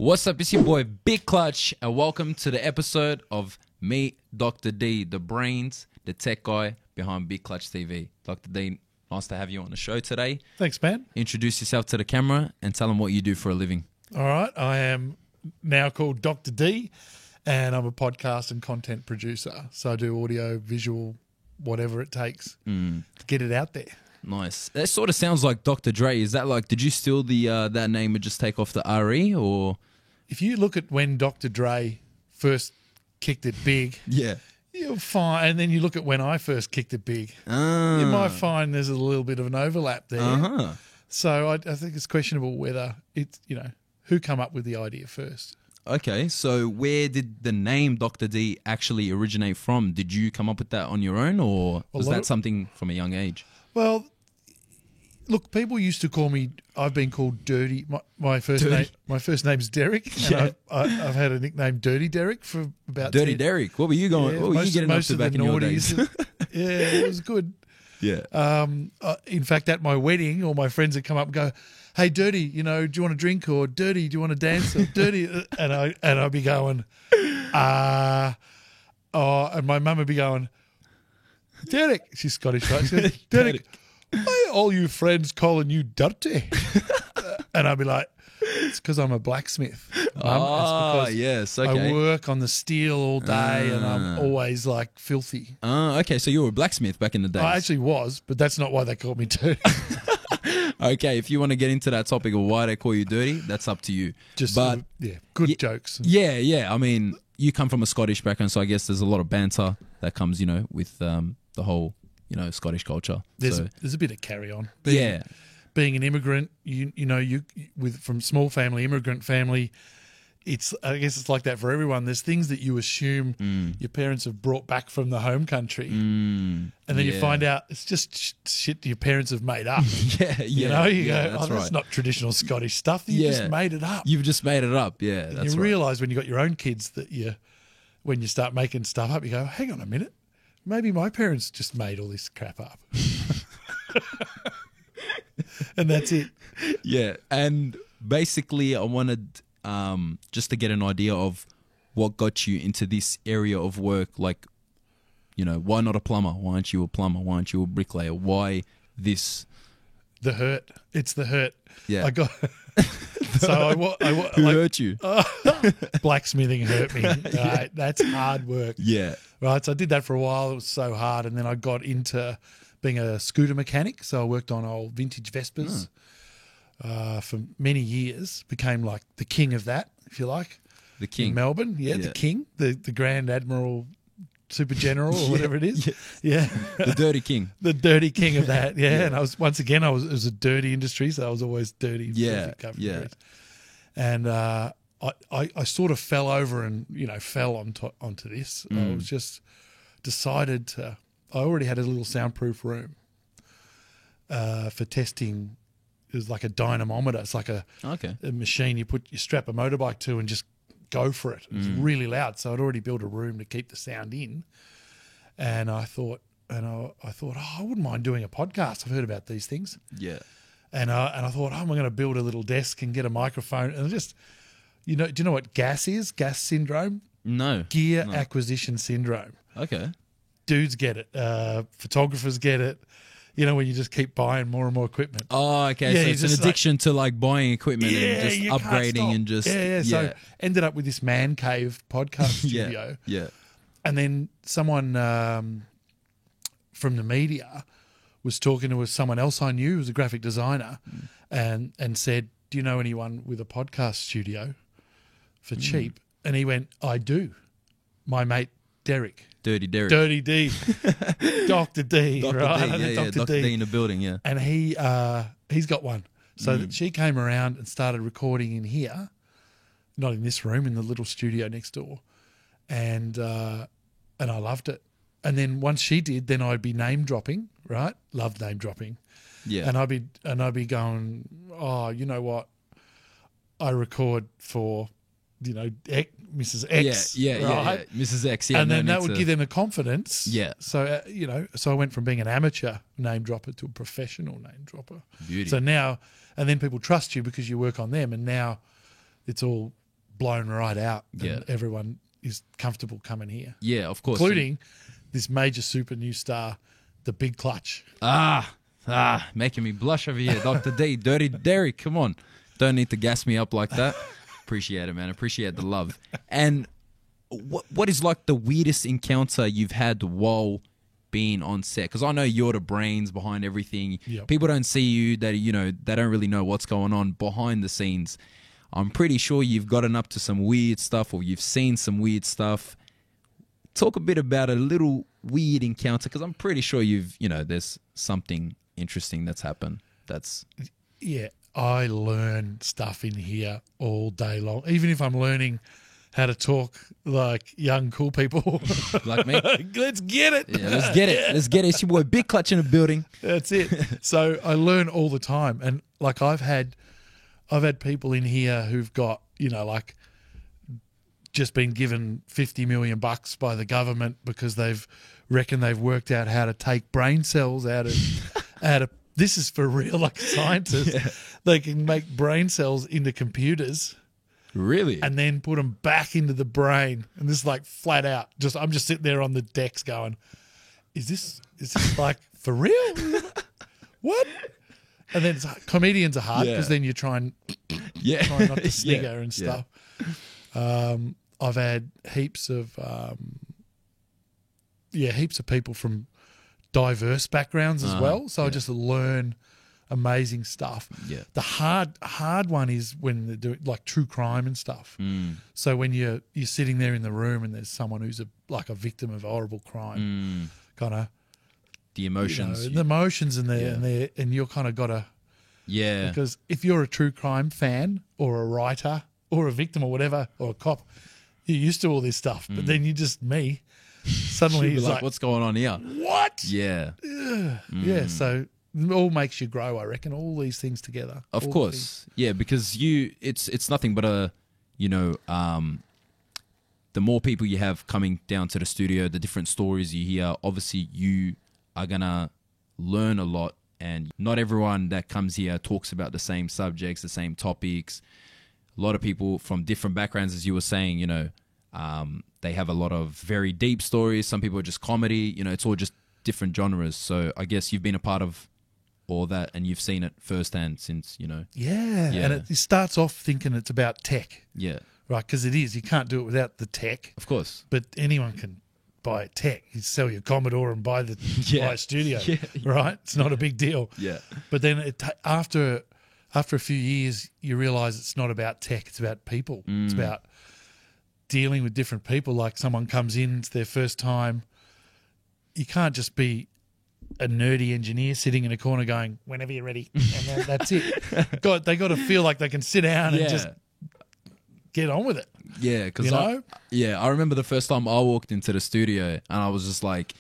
What's up? It's your boy Big Clutch, and welcome to the episode of me, Dr. D, the brains, the tech guy behind Big Clutch TV. Dr. D, nice to have you on the show today. Thanks, man. Introduce yourself to the camera and tell them what you do for a living. All right. I am now called Dr. D, and I'm a podcast and content producer. So I do audio, visual, whatever it takes to get it out there. Nice. That sort of sounds like Dr. Dre. Is that like, did you steal the that name and just take off the RE or? If you look at when Dr. Dre first kicked it big, Yeah. you'll find, and then you look at when I first kicked it big, you might find there's a little bit of an overlap there. So I think it's questionable whether it's, who come up with the idea first. Okay, so where did the name Dr. D actually originate from? Did you come up with that on your own, or was that something from a young age? Well, look, people used to call me. I've been called Dirty. My first name. My first name's Derek. And I've had a nickname Dirty Derek for about Dirty 10. Derek. What were you going? Yeah, what were you getting up to back in your days? Yeah, it was good. Yeah. In fact, at my wedding, all my friends would come up and go, "Hey, Dirty, do you want to drink?" Or "Dirty, do you want to dance?" Or "Dirty," and I'd be going, and my mum would be going, "Derek," she's Scottish, right? She goes, "Derek, why are all you friends calling you dirty?" And I'd be like, "It's because I'm a blacksmith, Mum. It's because yes, okay. I work on the steel all day and I'm always like filthy." Okay, so you were a blacksmith back in the day. I actually was, but that's not why they called me dirty. Okay, if you want to get into that topic of why they call you dirty, that's up to you. Good jokes. Yeah. I mean, you come from a Scottish background, so I guess there's a lot of banter that comes, with the whole, Scottish culture. There's a bit of carry on. Being an immigrant, from small family, immigrant family, I guess it's like that for everyone. There's things that you assume your parents have brought back from the home country, and then you find out it's just shit your parents have made up. You go, that's not traditional Scottish stuff. You just made it up. You've just made it up. Yeah, and you realise when you got your own kids that when you start making stuff up, you go, hang on a minute, maybe my parents just made all this crap up. And that's it. Yeah, and basically I wanted just to get an idea of what got you into this area of work. Like, why not a plumber? Why aren't you a plumber? Why aren't you a bricklayer? Why this? The hurt. It's the hurt. Yeah. I got. Who hurt you? Blacksmithing hurt me. Right, that's hard work. Yeah. Right. So I did that for a while. It was so hard, and then I got into being a scooter mechanic. So I worked on old vintage Vespas. For many years, became like the king of that, if you like. The king. In Melbourne, the king, the Grand Admiral, Super General, or whatever it is. Yeah. The dirty king. The dirty king of that, And I was, it was a dirty industry, so I was always dirty. Yeah. And I sort of fell over and, fell onto this. I was just decided I already had a little soundproof room for testing. It was like a dynamometer. It's like a machine you strap a motorbike to and just go for it. It was really loud. So I'd already built a room to keep the sound in. And I thought, I wouldn't mind doing a podcast. I've heard about these things. Yeah. And I thought, I'm going to build a little desk and get a microphone. And just, do you know what GAS is? GAS syndrome? No. Gear acquisition syndrome. Okay. Dudes get it. Photographers get it. When you just keep buying more and more equipment. Oh, okay. Yeah, so it's an addiction to like buying equipment and just upgrading and just... Yeah. So ended up with this man cave podcast studio. Yeah. And then someone from the media was talking to someone else I knew who was a graphic designer and said, "Do you know anyone with a podcast studio for cheap?" And he went, "I do. My mate Derek." Dirty Derek. Dirty D. Dr. D. Dr. right? D. Yeah, Dr. D in the building, yeah. And he's got one. So she came around and started recording in here, not in this room, in the little studio next door. And I loved it. And then once she did, then I'd be name dropping, right? Loved name dropping. Yeah. And I'd be going, "Oh, you know what? I record for Mrs. X. Yeah, right? Mrs. X, yeah. And then that would give them a confidence. Yeah. So, so I went from being an amateur name dropper to a professional name dropper. Beauty. So now, and then people trust you because you work on them, and now it's all blown right out, and Yeah. everyone is comfortable coming here, Yeah, of course. including this major super new star, the Big Clutch. Making me blush over here. Dr. D, Dirty Derek, come on. Don't need to gas me up like that. Appreciate it, man. Appreciate the love. And what is like the weirdest encounter you've had while being on set? Because I know you're the brains behind everything. Yep. People don't see you. They don't really know what's going on behind the scenes. I'm pretty sure you've gotten up to some weird stuff, or you've seen some weird stuff. Talk a bit about a little weird encounter, because I'm pretty sure there's something interesting that's happened. Yeah, I learn stuff in here all day long, even if I'm learning how to talk like young, cool people. Like me. Let's get it. Yeah, let's get it. Let's get it. It's your boy Big Clutch in the building. That's it. So I learn all the time. And like I've had people in here who've got, like just been given $50 million by the government because they've worked out how to take brain cells out of this is for real, like scientists. Yeah. They can make brain cells into computers Really? and then put them back into the brain. And this is like flat out. I'm just sitting there on the decks going, is this like for real? What? And then comedians are hard because then you try not to snigger and stuff. I've had heaps of people from diverse backgrounds as well. So I just learn amazing stuff. Yeah. The hard one is when they do like true crime and stuff. So when you're sitting there in the room and there's someone who's a victim of a horrible crime, kind of The emotions. the emotions and you're kind of got to. Yeah. Because if you're a true crime fan or a writer or a victim or whatever, or a cop, you're used to all this stuff. But then you just me. Suddenly You're he's like, what's going on here? what? Yeah. Yeah, so it all makes you grow, I reckon, all these things together. Of all course. Yeah, because it's nothing but the more people you have coming down to the studio, the different stories you hear, obviously you are going to learn a lot. And not everyone that comes here talks about the same subjects, the same topics. A lot of people from different backgrounds, as you were saying, they have a lot of very deep stories. Some people are just comedy. It's all just different genres. So I guess you've been a part of all that and you've seen it firsthand since, Yeah, and it starts off thinking it's about tech, Yeah, right? Because it is. You can't do it without the tech. of course. But anyone can buy tech. You sell your Commodore and buy a studio, right? It's not a big deal. Yeah. But then after a few years, you realise it's not about tech. It's about people. It's about dealing with different people. Like someone comes in, it's their first time. You can't just be a nerdy engineer sitting in a corner going, whenever you're ready. And that's it. They got to feel like they can sit down and just get on with it. Yeah, because I remember the first time I walked into the studio and I was just like,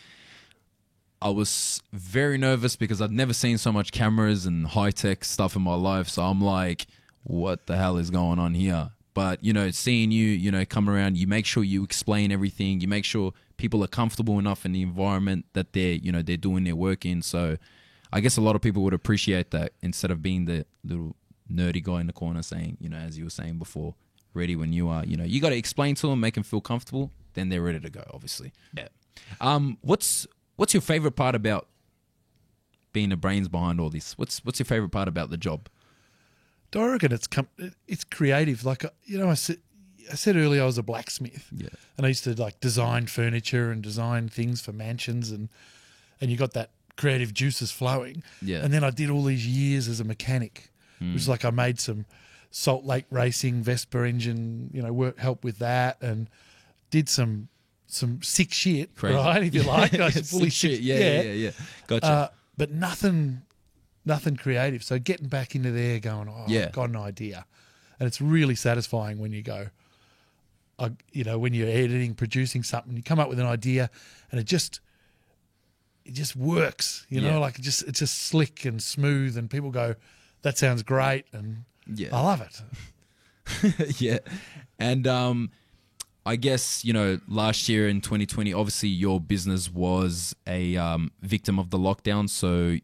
I was very nervous because I'd never seen so much cameras and high-tech stuff in my life. So I'm like, what the hell is going on here? But, seeing you, come around, you make sure you explain everything. You make sure people are comfortable enough in the environment that they're doing their work in. So I guess a lot of people would appreciate that instead of being the little nerdy guy in the corner saying, as you were saying before, ready when you are. You got to explain to them, make them feel comfortable, then they're ready to go, obviously. Yeah. What's your favorite part about being the brains behind all this? What's your favorite part about the job? I reckon it's creative. Like, I said earlier I was a blacksmith. Yeah. And I used to design furniture and design things for mansions and you got that creative juices flowing. Yeah. And then I did all these years as a mechanic. It was like I made some Salt Lake Racing Vespa engine, help with that and did some sick shit, Crazy. Right? If you like. Sick shit. Yeah. Gotcha. But nothing creative. So getting back into there going, I've got an idea. And it's really satisfying when you go, when you're editing, producing something, you come up with an idea and it just works, like it's just slick and smooth and people go, that sounds great. And I love it. Yeah. And I guess, last year in 2020, obviously your business was a victim of the lockdown. So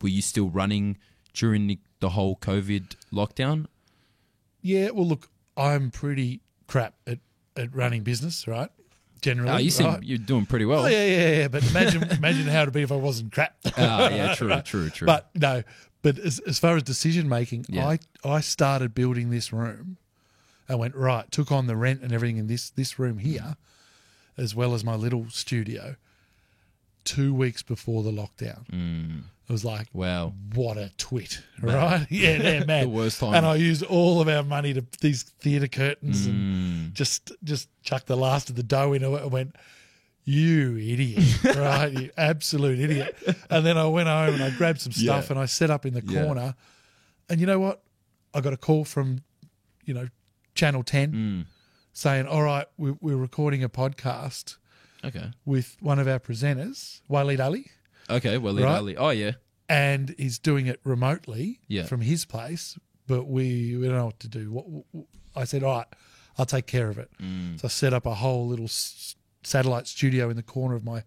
were you still running during the whole COVID lockdown? Yeah, well, look, I'm pretty crap at running business, right? Generally. Oh, you seem right? you're doing pretty well. Oh, yeah. But imagine how it'd be if I wasn't crap. Yeah, true. But no, but as far as decision making, Yeah. I started building this room. I went, right, took on the rent and everything in this room here, as well as my little studio, 2 weeks before the lockdown. It was like, Wow. what a twit, right? Yeah, man. The worst time. And I used all of our money to these theatre curtains and just chucked the last of the dough into it and went, you idiot, right? You absolute idiot. And then I went home and I grabbed some stuff Yeah. and I set up in the corner. And you know what? I got a call from, Channel 10 saying, all right, we're recording a podcast Okay. with one of our presenters, Waleed Ali, Okay. Well, Right. Ali. Oh yeah. and he's doing it remotely Yeah. from his place, but we don't know what to do. I said, all right, I'll take care of it. So I set up a whole little satellite studio in the corner of my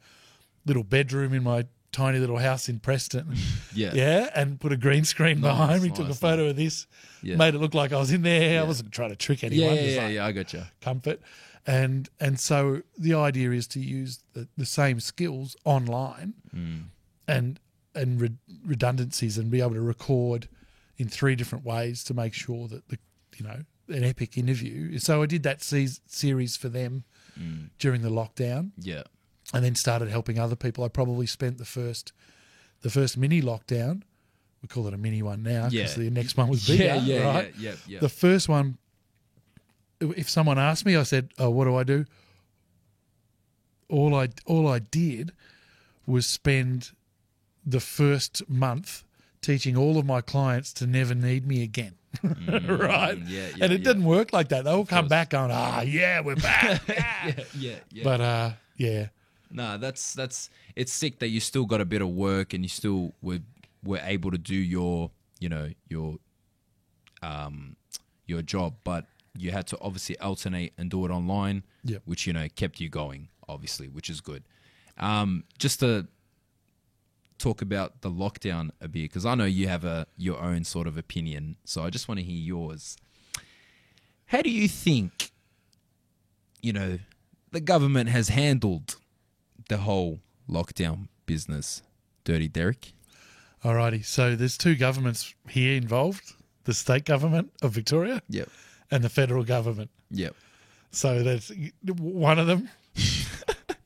little bedroom in my tiny little house in Preston. Yeah. And put a green screen Nice, behind me, took a nice, photo of this, Yeah. made it look like I was in there. Yeah. I wasn't trying to trick anyone. Just like I got you. comfort. And so the idea is to use the same skills online and redundancies and be able to record in 3 different ways to make sure that an epic interview. So I did that series for them during the lockdown, Yeah. and then started helping other people. I probably spent the first mini lockdown. We call it a mini one now because the next one was bigger. Right? Yeah. The first one, if someone asked me, I said, "Oh, what do I do?" All I did was spend the first month teaching all of my clients to never need me again. Right? Yeah. And it didn't work like that. They all come back going, we're back. Yeah. Yeah. But yeah. No, that's it's sick that you still got a bit of work and you still were able to do your job, but you had to obviously alternate and do it online, Yep. which kept you going, obviously, which is good. Just to talk about the lockdown a bit, because I know you have your own sort of opinion, so I just want to hear yours. How do you think the government has handled the whole lockdown business, Dirty Derek? Alrighty. So there's 2 governments here involved: the state government of Victoria Yep. and the federal government. Yep. So there's one of them,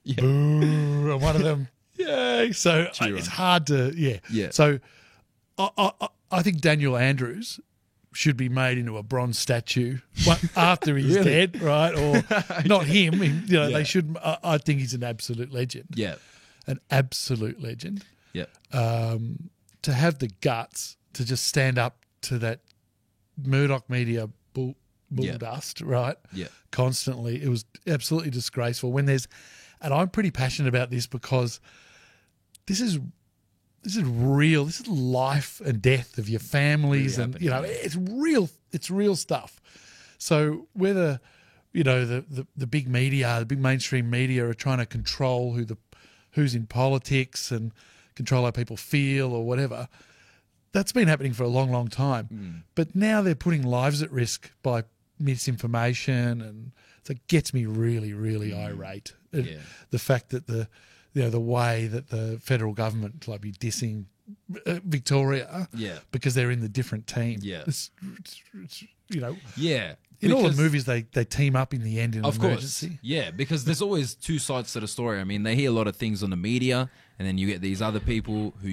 Yeah. boo, and one of them, yay. So Cheer it's on. hard to, Yeah. So I think Daniel Andrews should be made into a bronze statue after he's Really? dead, right? Or not him. They should. I think he's an absolute legend. Yeah. An absolute legend. Yep. To have the guts to just stand up to that Murdoch media bull Yeah. dust, right? Yeah. Constantly. It was absolutely disgraceful. And I'm pretty passionate about this because this is real. This is life and death of your families, Really and happening, it's real stuff. So whether the big media, the big mainstream media, are trying to control who's in politics and control how people feel or whatever, that's been happening for a long, long time. But now they're putting lives at risk by misinformation, and so it gets me really, really irate. Yeah. The fact that the way that the federal government like be dissing Victoria, Yeah. because they're in the different team. Yeah. It's Yeah. in all the Because- movies they team up in the end in an Of course. emergency. Yeah, because there's always 2 sides to the story. I mean, they hear a lot of things on the media, and then you get these other people who,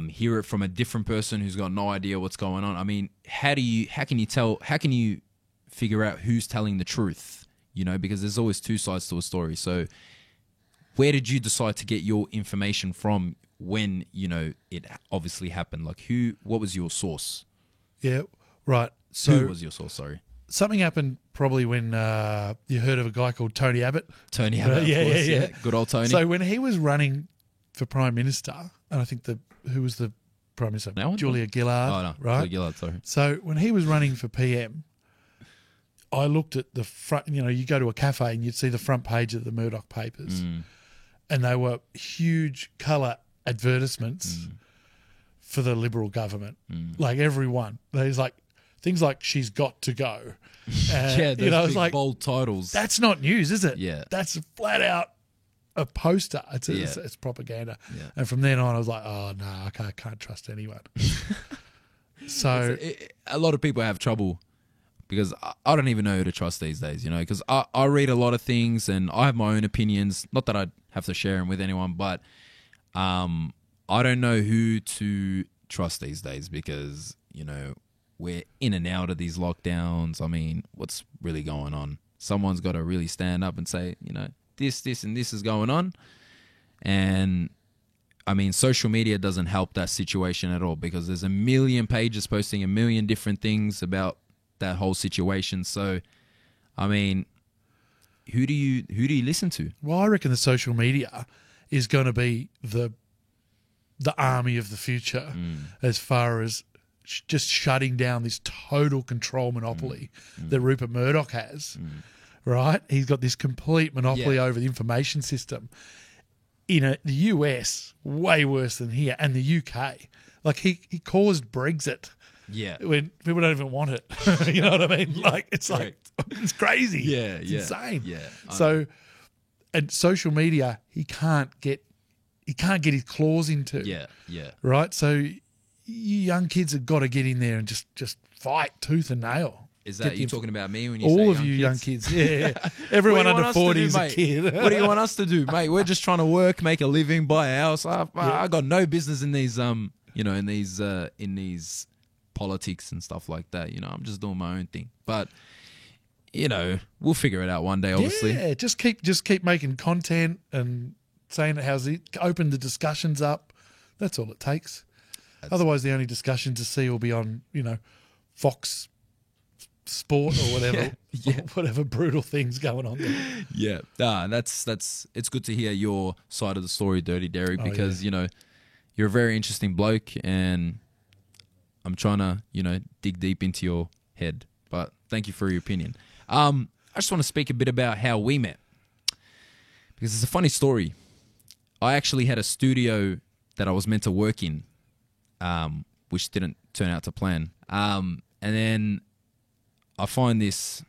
hear it from a different person who's got no idea what's going on. I mean, how can you figure out who's telling the truth? Because there's always 2 sides to a story. So where did you decide to get your information from when, it obviously happened? Like what was your source? Yeah, right. Who So was your source? Sorry. something happened probably when you heard of a guy called Tony Abbott. Tony Abbott, of Yeah, course, yeah. Good old Tony. So when he was running for Prime Minister, and I think who was the Prime Minister? Now one? Julia Gillard, oh, no. right? Gillard, sorry. So when he was running for PM, I looked at the front, you go to a cafe and you'd see the front page of the Murdoch papers, and they were huge colour advertisements for the Liberal government. Like everyone. There's like things like "She's got to go." Yeah, those it's big like bold titles. that's not news, is it? Yeah. That's flat out a poster. It's Yeah. it's propaganda. Yeah. And from then on, I was like, oh no, I can't trust anyone. So A lot of people have trouble because I don't even know who to trust these days, because I read a lot of things and I have my own opinions. Not that I have to share them with anyone, but I don't know who to trust these days because, we're in and out of these lockdowns. I mean, what's really going on? Someone's got to really stand up and say, this, and this is going on. And I mean, social media doesn't help that situation at all because there's a million pages posting a million different things about that whole situation. So, I mean, who do you listen to? well, I reckon the social media is going to be the army of the future as far as just shutting down this total control monopoly that Rupert Murdoch has, right? He's got this complete monopoly over the information system. In the US, way worse than here, and the UK. Like, he caused Brexit Yeah. when people don't even want it. You know what I mean? Like, it's correct. like, it's crazy. Yeah, It's yeah, insane. yeah, I So, and social media, he can't get his claws into. Yeah, yeah. Right? So, you young kids have got to get in there and just fight tooth and nail. Is Get that the you inf- talking about me when you All say of you young kids. Yeah. What Everyone do you want under us to 40 do, is a mate? kid. What do you want us to do, mate? We're just trying to work, make a living, buy a house. I got no business in these in these politics and stuff like that. I'm just doing my own thing. But we'll figure it out one day, obviously. Yeah, just keep making content and saying how's it, open the discussions up. That's all it takes. Otherwise, the only discussion to see will be on, Fox Sport or whatever, whatever brutal things going on there. Yeah. That's it's good to hear your side of the story, Dirty Derek, because, you're a very interesting bloke and I'm trying to, dig deep into your head. But thank you for your opinion. I just want to speak a bit about how we met. Because it's a funny story. I actually had a studio that I was meant to work in, which didn't turn out to plan. And then I find this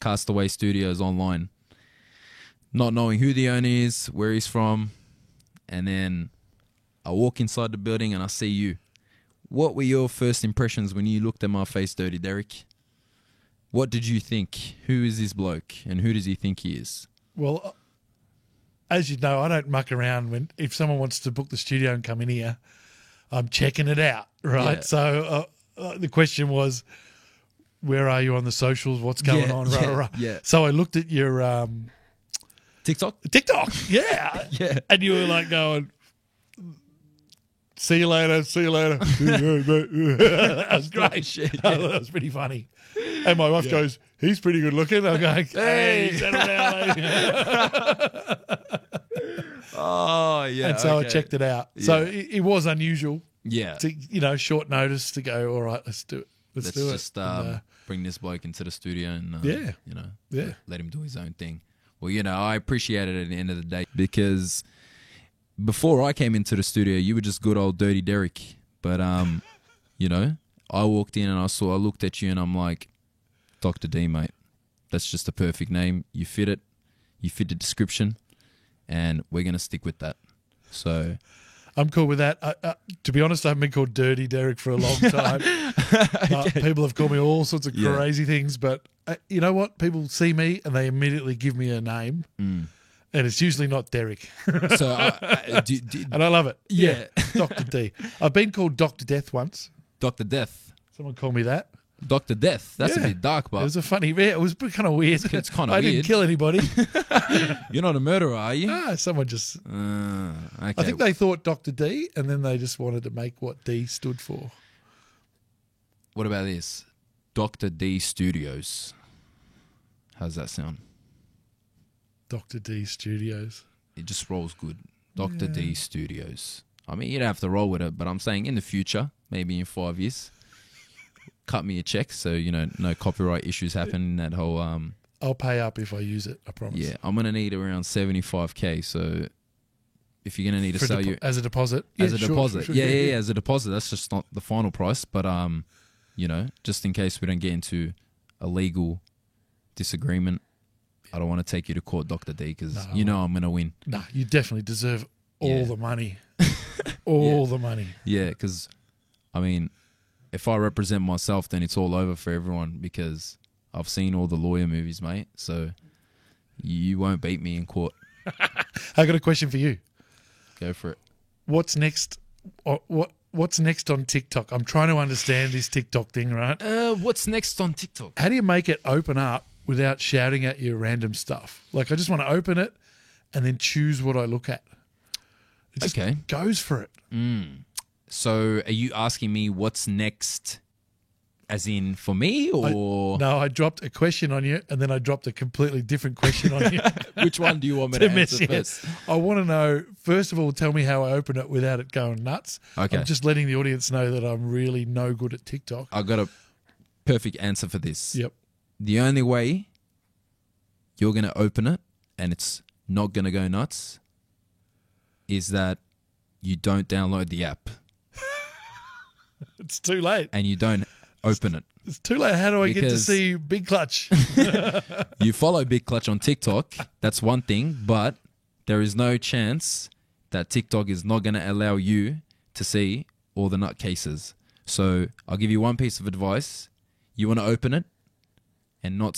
Castaway Studios online, not knowing who the owner is, where he's from, and then I walk inside the building and I see you. What were your first impressions when you looked at my face, Dirty Derek? What did you think? Who is this bloke and who does he think he is? Well, as you know, I don't muck around if someone wants to book the studio and come in here, I'm checking it out, right? Yeah. So the question was, where are you on the socials? What's going on? Yeah. So I looked at your TikTok? TikTok, yeah. Yeah. And you were like going, see you later. That was great. Shit, That was pretty funny. And my wife goes, he's pretty good looking. I'm going, hey, settle down, lady. Oh, yeah. And so I okay. checked it out. So Yeah. it was unusual Yeah. to, short notice to go, all right, let's do it. Let's do just it. And, bring this bloke into the studio and, Yeah. Yeah. let him do his own thing. Well, I appreciate it at the end of the day because before I came into the studio, you were just good old Dirty Derek. But, I walked in and I looked at you and I'm like, Dr. D, mate, that's just a perfect name. You fit it. You fit the description and we're going to stick with that. So I'm cool with that. To be honest, I haven't been called Dirty Derek for a long time. People have called me all sorts of crazy things, but you know what? People see me and they immediately give me a name, and it's usually not Derek. So, and I love it. Yeah. Dr. D. I've been called Dr. Death once. Dr. Death. Someone called me that. Dr. Death. That's a Yeah. bit dark, It but was a funny, it was kind of weird. It's kinda I weird. didn't kill anybody. you're not a murderer, are you? Someone just, Okay. I think they thought Dr. D, and then they just wanted to make what D stood for. What about this? Dr. D Studios. How's that sound? Dr. D Studios. It just rolls good. Dr. D Studios. I mean, you don't have to roll with it, but I'm saying in the future, maybe in 5 years, cut me a check so, no copyright issues happen in that whole... I'll pay up if I use it, I promise. Yeah, I'm going to need around 75K, so if you're going to need to sell you... As a deposit? As a sure, deposit. sure, Yeah, as a deposit. That's just not the final price, but you know, just in case we don't get into a legal disagreement, I don't want to take you to court, Dr. D, because you know I'm going to win. No, you definitely deserve all Yeah. the money. All the money. Yeah, because, I mean, if I represent myself, then it's all over for everyone because I've seen all the lawyer movies, mate. So you won't beat me in court. I got a question for you. Go for it. What's next? What's next on TikTok? I'm trying to understand this TikTok thing, right? What's next on TikTok? How do you make it open up without shouting at you random stuff? Like, I just want to open it and then choose what I look at. It just Okay. goes for it. So are you asking me what's next as in for me or No, I dropped a question on you and then I dropped a completely different question on you. which one do you want me to to mess answer you. first? I want to know, first of all, tell me how I open it without it going nuts. Okay. I'm just letting the audience know that I'm really no good at TikTok. I got a perfect answer for this. Yep. The only way you're going to open it and it's not going to go nuts is that you don't download the app It's too late. and you don't open it. It's too late. How do I get to Because- see Big Clutch? You follow Big Clutch on TikTok, that's one thing, but there is no chance that TikTok is not going to allow you to see all the nutcases. So I'll give you one piece of advice. You want to open it and not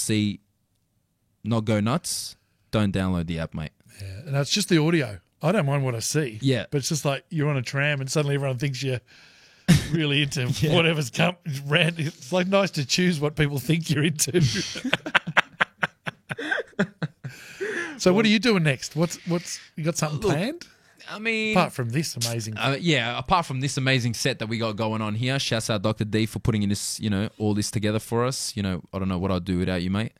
go nuts, don't download the app, mate. Yeah, and it's just the audio. I don't mind what I see. Yeah. But it's just like you're on a tram and suddenly everyone thinks you're really into whatever's come. It's like nice to choose what people think you're into. So what are you doing next? What's you got something planned? I mean, Apart from this amazing apart from this amazing set that we got going on here, shouts out Dr. D for putting in this, all this together for us. I don't know what I'd do without you, mate.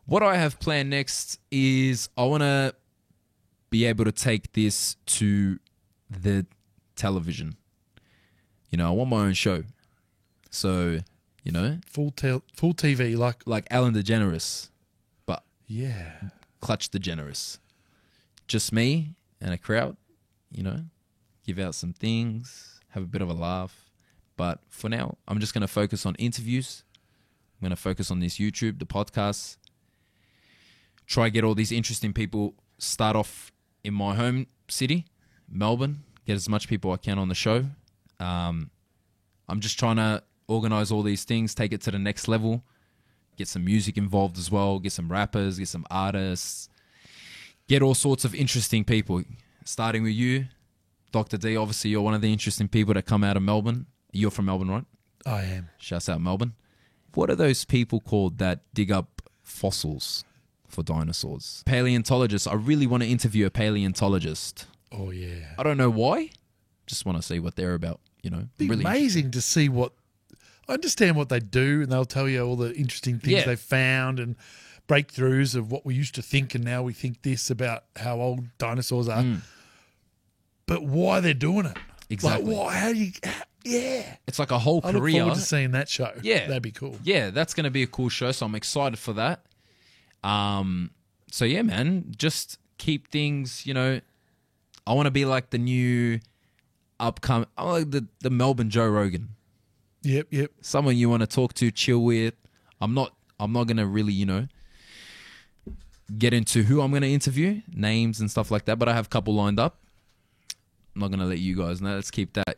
What I have planned next is I want to be able to take this to the television. I want my own show. So, full TV like Ellen DeGeneres, but yeah. Clutch DeGeneres. Just me and a crowd, give out some things, have a bit of a laugh. But for now, I'm just going to focus on interviews. I'm going to focus on this YouTube, the podcast. Try get all these interesting people, start off in my home city, Melbourne, get as much people I can on the show. I'm just trying to organize all these things, take it to the next level, get some music involved as well, get some rappers, get some artists, get all sorts of interesting people. Starting with you, Dr. D, obviously you're one of the interesting people that come out of Melbourne. You're from Melbourne, right? I am. Shouts out Melbourne. What are those people called that dig up fossils for dinosaurs? Paleontologists. I really want to interview a paleontologist. Oh yeah. I don't know why. Just want to see what they're about, Be really amazing to see what I understand what they do, and they'll tell you all the interesting things Yeah. they found and breakthroughs of what we used to think and now we think this about how old dinosaurs are. But why they're doing it. Exactly. Like, why? How do you... Yeah. It's like a whole I look career. forward to seeing that show. Yeah. That'd be cool. Yeah, that's going to be a cool show, so I'm excited for that. So yeah, man, just keep things, I want to be like the new upcoming, I like the Melbourne Joe Rogan. Yep. Someone you want to talk to, chill with. I'm not going to really, get into who I'm going to interview, names and stuff like that, but I have a couple lined up. I'm not going to let you guys know. Let's keep that,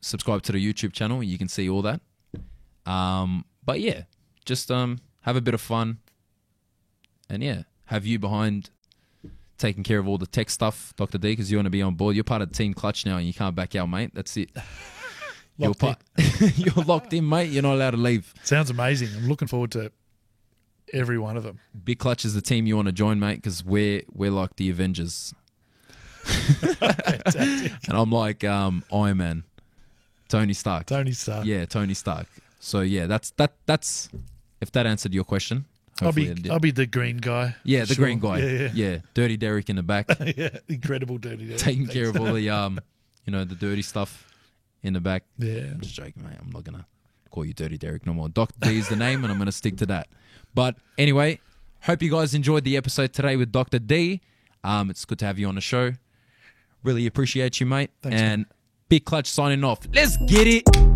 subscribe to the YouTube channel. You can see all that. But yeah, just have a bit of fun. And yeah, have you behind taking care of all the tech stuff, Dr. D, because you want to be on board. You're part of Team Clutch now and you can't back out, mate. That's it. You're locked in, mate. You're not allowed to leave. Sounds amazing. I'm looking forward to every one of them. Big Clutch is the team you want to join, mate, because we're like the Avengers. Fantastic. And I'm like Iron Man. Tony Stark. Tony Stark. Yeah, Tony Stark. So yeah, that's if that answered your question. I'll Hopefully it did. be the green guy. Yeah, the Sure. green guy. Yeah. Dirty Derek in the back, Yeah. Incredible dirty. Dirty. taking care of all the the dirty stuff in the back. Yeah. I'm just joking, mate. I'm not gonna call you Dirty Derek no more. Dr. D is the name, and I'm gonna stick to that. But anyway, hope you guys enjoyed the episode today with Dr. D. It's good to have you on the show. Really appreciate you, mate. Thanks, and Big Clutch signing off. Let's get it.